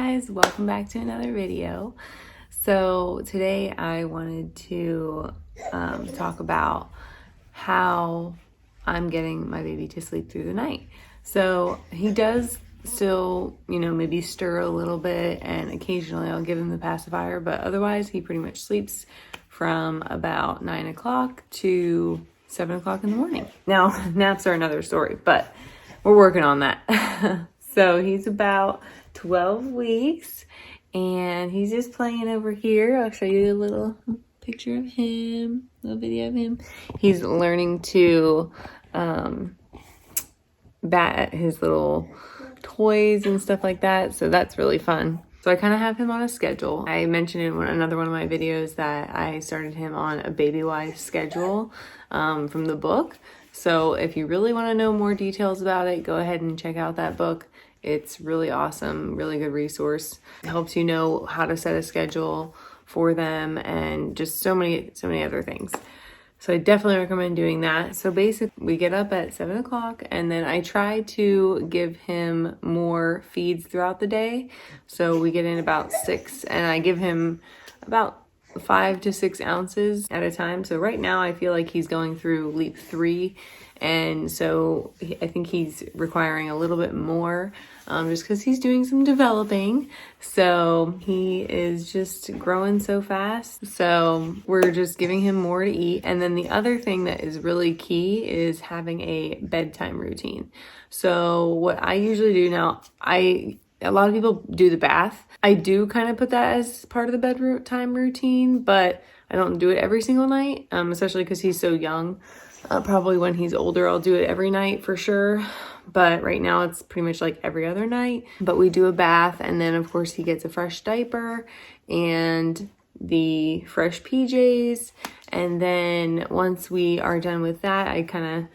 guys, welcome back to another video. So today I wanted to talk about how I'm getting my baby to sleep through the night. So he does still, maybe stir a little bit, and occasionally I'll give him the pacifier, but otherwise he pretty much sleeps from about 9 o'clock to 7 o'clock in the morning. Now, naps are another story, but we're working on that. So he's about 12 weeks and he's just playing over here. I'll show you a little picture of him, a little video of him. He's learning to bat at his little toys and stuff like that. So that's really fun. So I kind of have him on a schedule. I mentioned in another one of my videos that I started him on a Babywise schedule from the book. So if you really want to know more details about it, go ahead and check out that book. It's really awesome, really good resource. It helps you know how to set a schedule for them and just so many other things. So I definitely recommend doing that. So basically we get up at 7 o'clock and then I try to give him more feeds throughout the day. So we get in about 6 and I give him about 5 to 6 ounces at a time. So right now I feel like he's going through LEAP 3, and so I think he's requiring a little bit more just because he's doing some developing. So he is just growing so fast. So we're just giving him more to eat. And then the other thing that is really key is having a bedtime routine. So what I usually do now, a lot of people do the bath. I do kind of put that as part of the bedtime routine, but I don't do it every single night, especially because he's so young. Probably when he's older, I'll do it every night for sure. But right now it's pretty much like every other night. But we do a bath, and then of course he gets a fresh diaper and the fresh PJs. And then once we are done with that, I kind of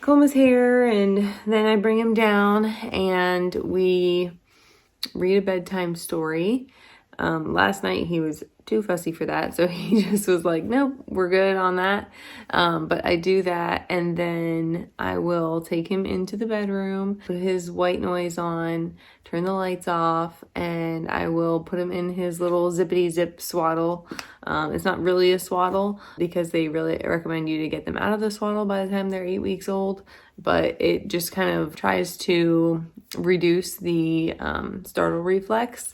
comb his hair and then I bring him down and we read a bedtime story. Last night he was too fussy for that, so he just was like, nope, we're good on that. But I do that, and then I will take him into the bedroom, put his white noise on, turn the lights off, and I will put him in his little zippity zip swaddle. It's not really a swaddle because they really recommend you to get them out of the swaddle by the time they're 8 weeks old, but it just kind of tries to reduce the startle reflex.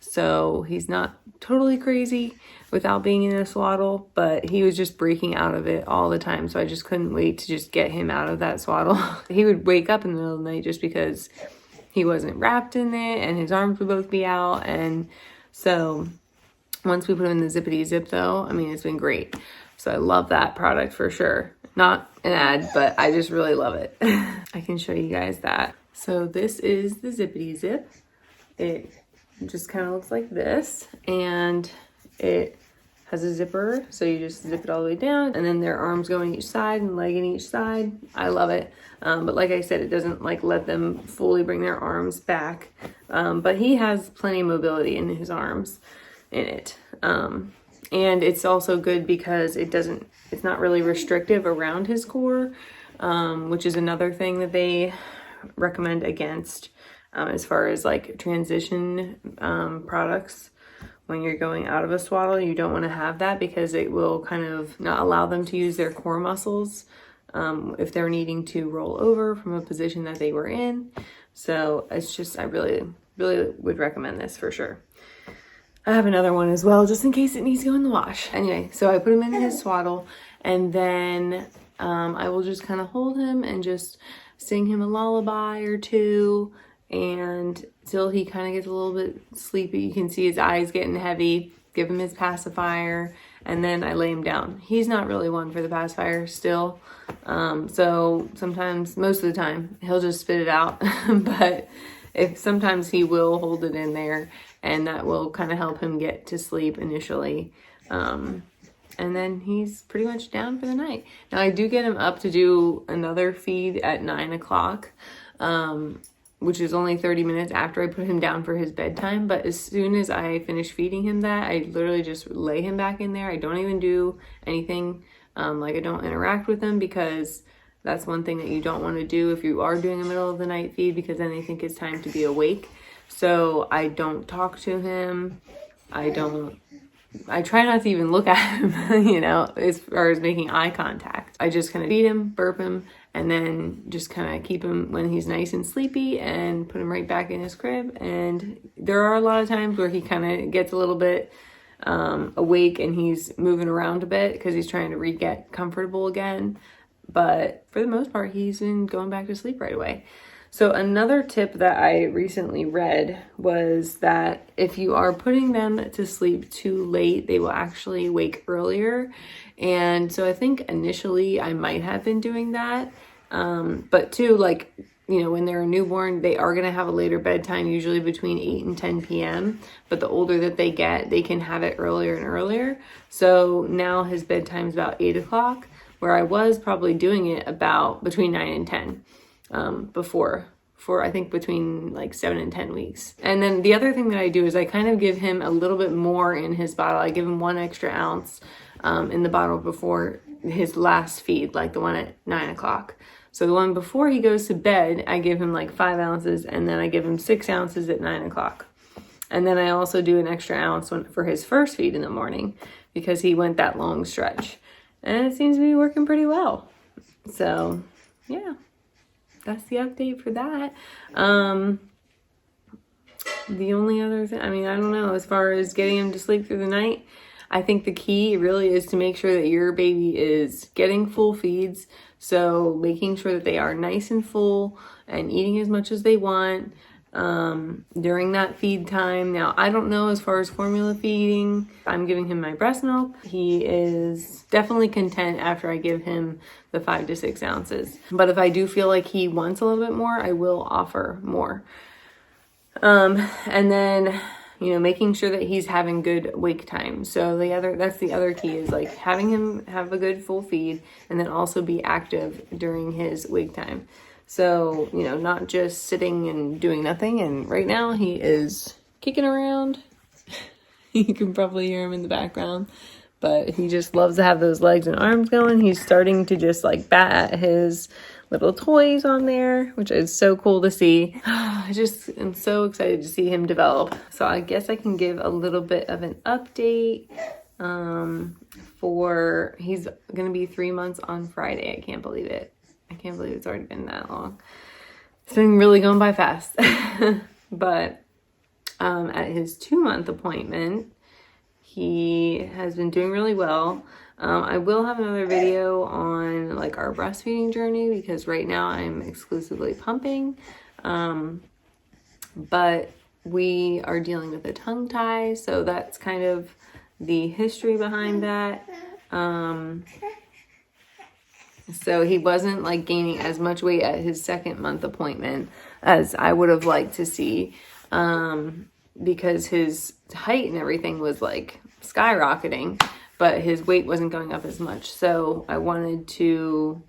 So he's not totally crazy without being in a swaddle, but he was just breaking out of it all the time. So I just couldn't wait to just get him out of that swaddle. He would wake up in the middle of the night just because he wasn't wrapped in it and his arms would both be out. And so once we put him in the zippity zip though, I mean, it's been great. So I love that product for sure. Not an ad, but I just really love it. I can show you guys that. So this is the zippity zip. It just kind of looks like this, and it has a zipper, so you just zip it all the way down, and then their arms go on each side and leg in each side. I love it. But like I said, it doesn't like let them fully bring their arms back, but he has plenty of mobility in his arms in it. And it's also good because it's not really restrictive around his core, which is another thing that they recommend against as far as like transition products. When you're going out of a swaddle, you don't want to have that because it will kind of not allow them to use their core muscles if they're needing to roll over from a position that they were in. So it's just, I really would recommend this for sure. I have another one as well, just in case it needs to go in the wash. Anyway, so I put him in his swaddle, and then I will just kind of hold him and just sing him a lullaby or two, and till he kind of gets a little bit sleepy. You can see his eyes getting heavy. Give him his pacifier, and then I lay him down. He's not really one for the pacifier still, so sometimes, most of the time, he'll just spit it out. But sometimes he will hold it in there, and that will kind of help him get to sleep initially. And then he's pretty much down for the night. Now I do get him up to do another feed at 9 o'clock, which is only 30 minutes after I put him down for his bedtime. But as soon as I finish feeding him that, I literally just lay him back in there. I don't even do anything, like I don't interact with him, because that's one thing that you don't want to do if you are doing a middle of the night feed, because then they think it's time to be awake. So I don't talk to him. I try not to even look at him, you know, as far as making eye contact. I just kind of feed him, burp him, and then just kind of keep him when he's nice and sleepy and put him right back in his crib. And there are a lot of times where he kind of gets a little bit awake and he's moving around a bit because he's trying to get comfortable again. But for the most part, he's been going back to sleep right away. So another tip that I recently read was that if you are putting them to sleep too late, they will actually wake earlier. And so I think initially I might have been doing that. But too, like, you know, when they're a newborn, they are going to have a later bedtime, usually between 8 and 10 p.m. But the older that they get, they can have it earlier and earlier. So now his bedtime is about 8 o'clock, where I was probably doing it about between 9 and 10. Before, for I think between like 7 and 10 weeks. And then the other thing that I do is I kind of give him a little bit more in his bottle. I give him 1 extra ounce in the bottle before his last feed, like the one at 9 o'clock. So the one before he goes to bed, I give him like 5 ounces, and then I give him 6 ounces at 9 o'clock. And then I also do an extra ounce for his first feed in the morning because he went that long stretch. And it seems to be working pretty well. So yeah. That's the update for that. The only other thing, I mean, I don't know, as far as getting him to sleep through the night, I think the key really is to make sure that your baby is getting full feeds. So making sure that they are nice and full and eating as much as they want during that feed time. Now, I don't know as far as formula feeding. I'm giving him my breast milk. He is definitely content after I give him the 5 to 6 ounces. But if I do feel like he wants a little bit more, I will offer more. And then, you know, making sure that he's having good wake time. So that's the other key, is like having him have a good full feed and then also be active during his wake time. So, you know, not just sitting and doing nothing. And right now he is kicking around. You can probably hear him in the background, but he just loves to have those legs and arms going. He's starting to just like bat at his little toys on there, which is so cool to see. I just am so excited to see him develop. So I guess I can give a little bit of an update. He's going to be 3 months on Friday. I can't believe it. I can't believe it's already been that long. It's been really going by fast. But at his 2-month appointment, he has been doing really well. I will have another video on like our breastfeeding journey because right now I'm exclusively pumping. But we are dealing with a tongue tie, so that's kind of the history behind that. So he wasn't like gaining as much weight at his 2nd month appointment as I would have liked to see, because his height and everything was like skyrocketing, but his weight wasn't going up as much. So I wanted to,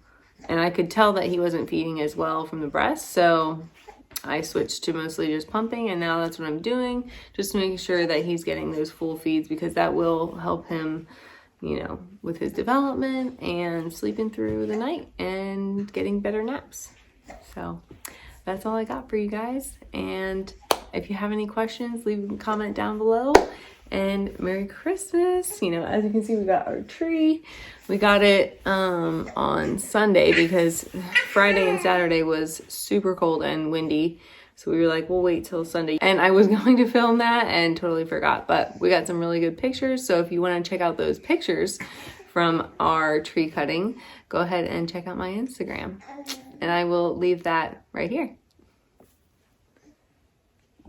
and I could tell that he wasn't feeding as well from the breast. So I switched to mostly just pumping, and now that's what I'm doing, just to make sure that he's getting those full feeds, because that will help him, you know, with his development and sleeping through the night and getting better naps. So that's all I got for you guys. And if you have any questions, leave a comment down below. And Merry Christmas. You know, as you can see, we got our tree. We got it on Sunday because Friday and Saturday was super cold and windy. So we were like, we'll wait till Sunday. And I was going to film that and totally forgot, but we got some really good pictures. So if you want to check out those pictures from our tree cutting, go ahead and check out my Instagram. And I will leave that right here.